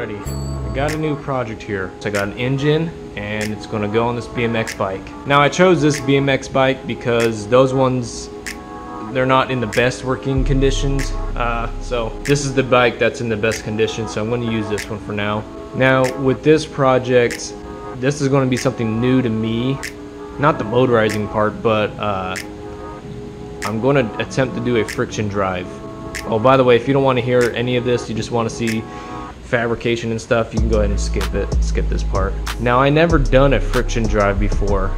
Alrighty, I got a new project here. So I got an engine and it's gonna go on this BMX bike. Now I chose this BMX bike because those ones, they're not in the best working conditions. So this is the bike that's in the best condition, so I'm gonna use this one for now. Now with this project, this is gonna be something new to me. Not the motorizing part, but I'm gonna attempt to do a friction drive. Oh, by the way, if you don't want to hear any of this, you just want to see fabrication and stuff, you can go ahead and skip this part. Now, I never done a friction drive before.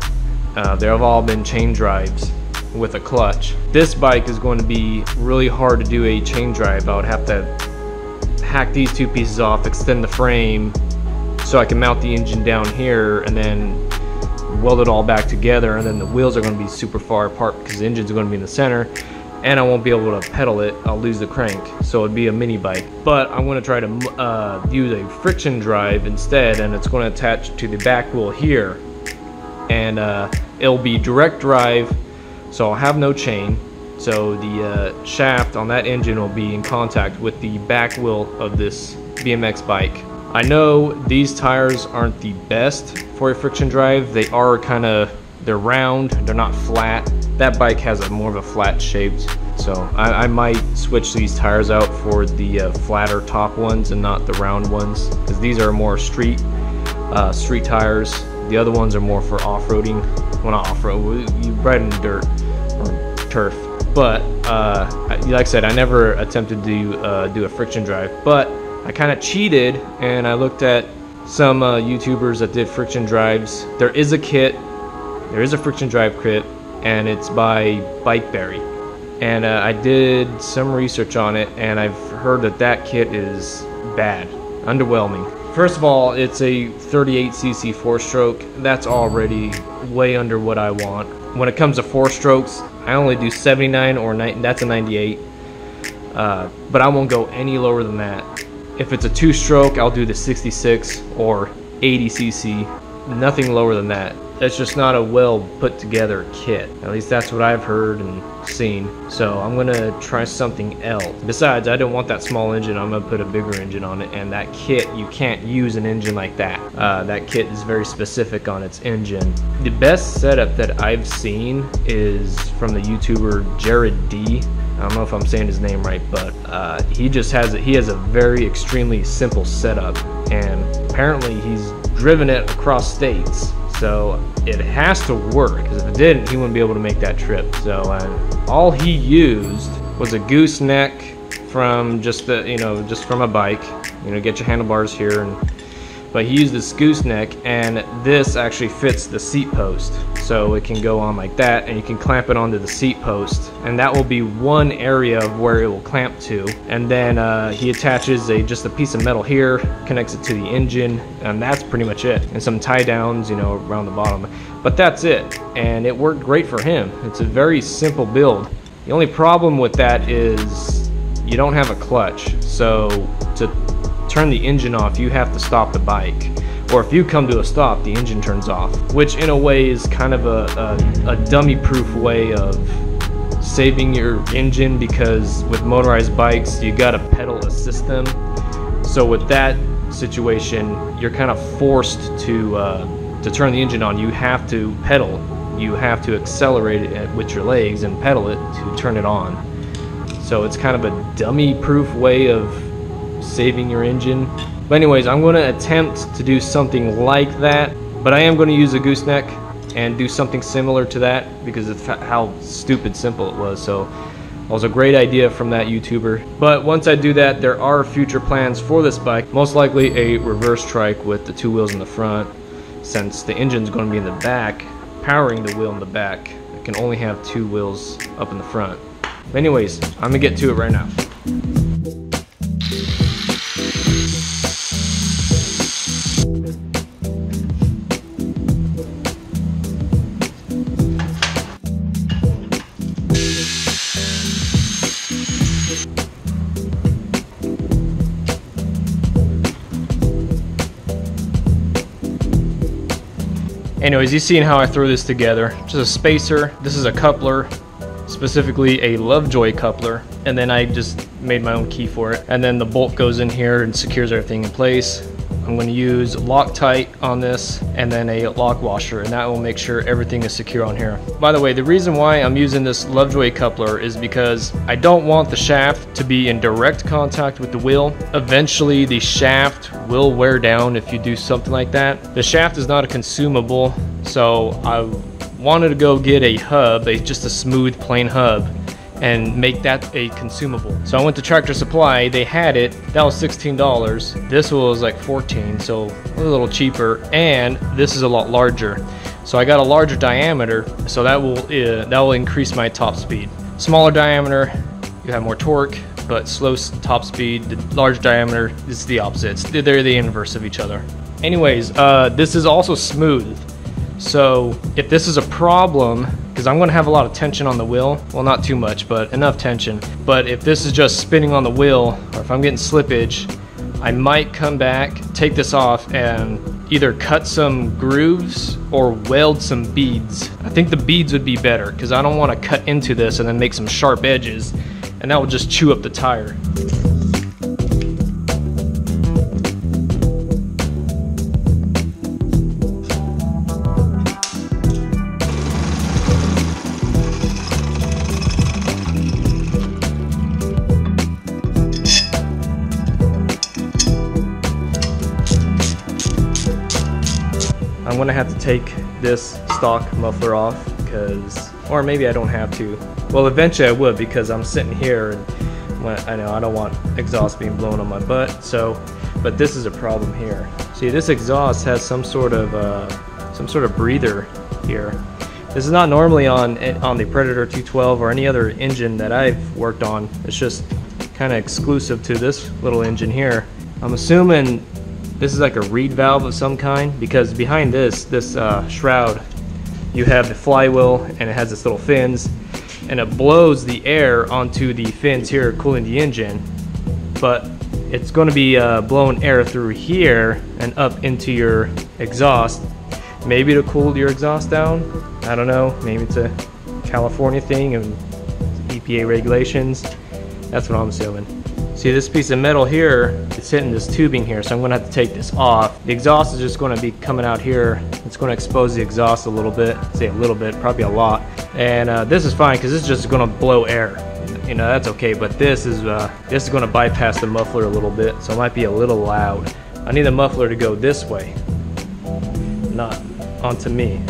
They have all been chain drives with a clutch. This bike is going to be really hard to do a chain drive. I would have to hack these two pieces off, extend the frame so I can mount the engine down here, and then weld it all back together, and then the wheels are going to be super far apart because the engine's going to be in the center, and I won't be able to pedal it. I'll lose the crank, so it'd be a mini bike. But I'm going to try to use a friction drive instead, and it's going to attach to the back wheel here, and it'll be direct drive, so I'll have no chain. So the shaft on that engine will be in contact with the back wheel of this BMX bike. I know these tires aren't the best for a friction drive. They are they're round, they're not flat. That bike has a more of a flat shape, so I might switch these tires out for the flatter top ones and not the round ones, because these are more street tires. The other ones are more for off-roading. Well, not off-road, you ride in the dirt or turf. But like I said, I never attempted to do a friction drive, but I kind of cheated and I looked at some YouTubers that did friction drives. There is a friction drive kit, and it's by Bikeberry. And I did some research on it, and I've heard that kit is bad, underwhelming. First of all, it's a 38cc 4-stroke. That's already way under what I want. When it comes to 4-strokes, I only do 79 or 90, that's a 98. But I won't go any lower than that. If it's a 2-stroke, I'll do the 66 or 80cc, nothing lower than that. That's just not a well put together kit. At least that's what I've heard and seen. So I'm gonna try something else. Besides, I don't want that small engine. I'm gonna put a bigger engine on it, and that kit, you can't use an engine like that. That kit is very specific on its engine. The best setup that I've seen is from the YouTuber Jared D. I don't know if I'm saying his name right, but he has a very extremely simple setup, and apparently he's driven it across states, so it has to work, because if it didn't, he wouldn't be able to make that trip. So all he used was a gooseneck from just from a bike, get your handlebars here, but he used this gooseneck, and this actually fits the seat post, so it can go on like that, and you can clamp it onto the seat post, and that will be one area of where it will clamp to. And then he attaches just a piece of metal here, connects it to the engine, and that's pretty much it, and some tie downs around the bottom, but that's it. And it worked great for him. It's a very simple build. The only problem with that is you don't have a clutch, so to turn the engine off, you have to stop the bike, or if you come to a stop, the engine turns off, which in a way is kind of a dummy-proof way of saving your engine, because with motorized bikes, you gotta pedal assist them. So with that situation, you're kind of forced to turn the engine on. You have to pedal. You have to accelerate it with your legs and pedal it to turn it on. So it's kind of a dummy-proof way of saving your engine. But anyways, I'm going to attempt to do something like that, but I am going to use a gooseneck and do something similar to that, because of how stupid simple it was. So it was a great idea from that YouTuber. But once I do that, there are future plans for this bike, most likely a reverse trike with the 2 wheels in the front, since the engine's going to be in the back, powering the wheel in the back. It can only have 2 wheels up in the front. But anyways, I'm going to get to it right now. Anyways, you've seen how I throw this together. Just a spacer, this is a coupler, specifically a Lovejoy coupler, and then I just made my own key for it. And then the bolt goes in here and secures everything in place. I'm going to use Loctite on this and then a lock washer, and that will make sure everything is secure on here. By the way, the reason why I'm using this Lovejoy coupler is because I don't want the shaft to be in direct contact with the wheel. Eventually the shaft will wear down if you do something like that. The shaft is not a consumable, so I wanted to go get a hub, just a smooth plain hub, and make that a consumable. So I went to Tractor Supply, they had it, that was $16. This was like $14, so a little cheaper, and this is a lot larger. So I got a larger diameter, so that will increase my top speed. Smaller diameter, you have more torque, but slow top speed. The large diameter is the opposite. They're the inverse of each other. Anyways, this is also smooth. So if this is a problem, because I'm going to have a lot of tension on the wheel, well, not too much, but enough tension. But if this is just spinning on the wheel, or if I'm getting slippage, I might come back, take this off, and either cut some grooves or weld some beads. I think the beads would be better, because I don't want to cut into this and then make some sharp edges, and that will just chew up the tire. I'm gonna have to take this stock muffler off, because, or maybe I don't have to. Well, eventually I would, because I'm sitting here and I know I don't want exhaust being blown on my butt. So, but this is a problem here. See, this exhaust has some sort of breather here. This is not normally on the Predator 212 or any other engine that I've worked on. It's just kind of exclusive to this little engine here. I'm assuming this is like a reed valve of some kind, because behind this shroud, you have the flywheel and it has this little fins, and it blows the air onto the fins here, cooling the engine. But it's going to be blowing air through here and up into your exhaust, maybe to cool your exhaust down. I don't know, maybe it's a California thing and EPA regulations. That's what I'm assuming. See, this piece of metal here, it's hitting this tubing here, so I'm gonna have to take this off. The exhaust is just gonna be coming out here. It's gonna expose the exhaust a little bit. Say a little bit, probably a lot. And this is fine, because this is just gonna blow air. You know, that's okay, but this is gonna bypass the muffler a little bit, so it might be a little loud. I need the muffler to go this way, not onto me.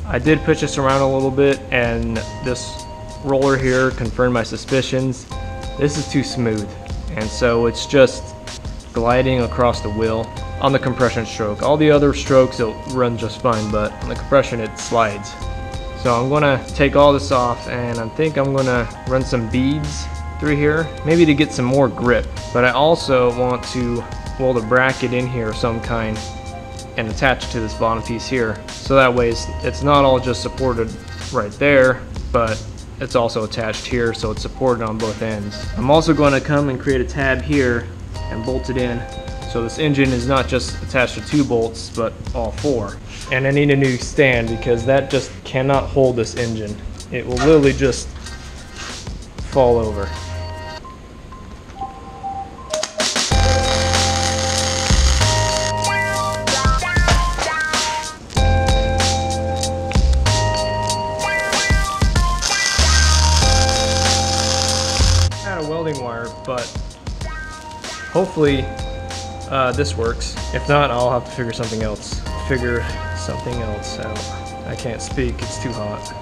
I did push this around a little bit, and this roller here confirmed my suspicions. This is too smooth, and so it's just gliding across the wheel on the compression stroke. All the other strokes it'll run just fine, but on the compression it slides. So I'm gonna take all this off, and I think I'm gonna run some beads through here, maybe to get some more grip. But I also want to weld a bracket in here of some kind and attach it to this bottom piece here, so that way it's not all just supported right there, but it's also attached here, so it's supported on both ends. I'm also going to come and create a tab here and bolt it in, so So this engine is not just attached to 2 bolts, but all 4. And I need a new stand because that just cannot hold this engine. It will literally just fall over. Welding wire, but hopefully this works. If not, I'll have to figure something else out. I can't speak, it's too hot.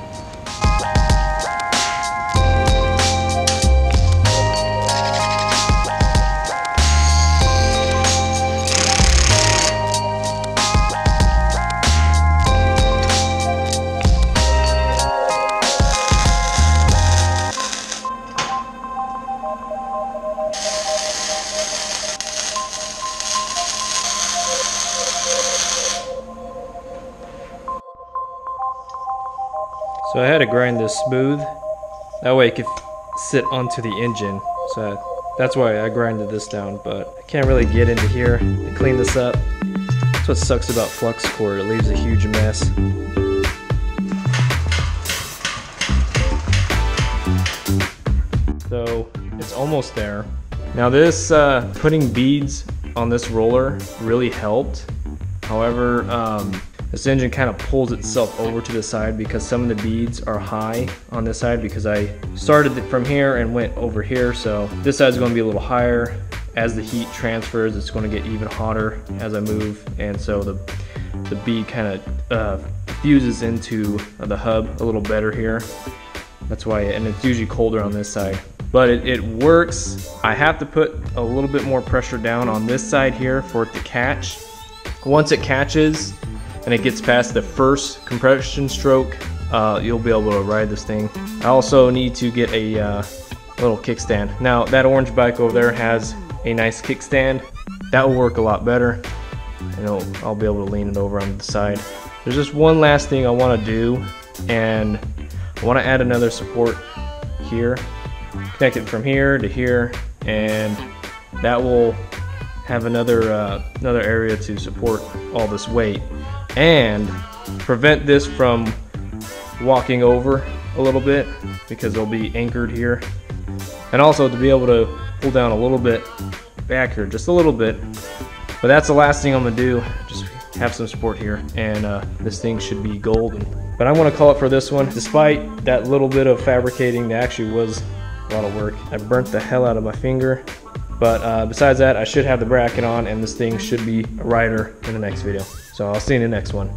So I had to grind this smooth, that way it could sit onto the engine. So that's why I grinded this down, but I can't really get into here to clean this up. That's what sucks about flux core, it leaves a huge mess. So it's almost there. Now this, putting beads on this roller really helped. However, this engine kind of pulls itself over to the side because some of the beads are high on this side because I started from here and went over here. So this side is going to be a little higher. As the heat transfers, it's going to get even hotter as I move. And so the bead kind of fuses into the hub a little better here. That's why, and it's usually colder on this side. But it works. I have to put a little bit more pressure down on this side here for it to catch. Once it catches, and it gets past the first compression stroke, you'll be able to ride this thing. I also need to get a little kickstand. Now that orange bike over there has a nice kickstand. That will work a lot better, and I'll be able to lean it over on the side. There's just one last thing I want to do, and I want to add another support here. Connect it from here to here, and that will have another area to support all this weight and prevent this from walking over a little bit because it'll be anchored here, and also to be able to pull down a little bit back here, just a little bit. But that's the last thing I'm gonna do, just have some support here, and this thing should be golden. But I'm gonna call it for this one. Despite that little bit of fabricating, that actually was a lot of work. I burnt the hell out of my finger. But besides that, I should have the bracket on, and this thing should be a rider in the next video. So I'll see you in the next one.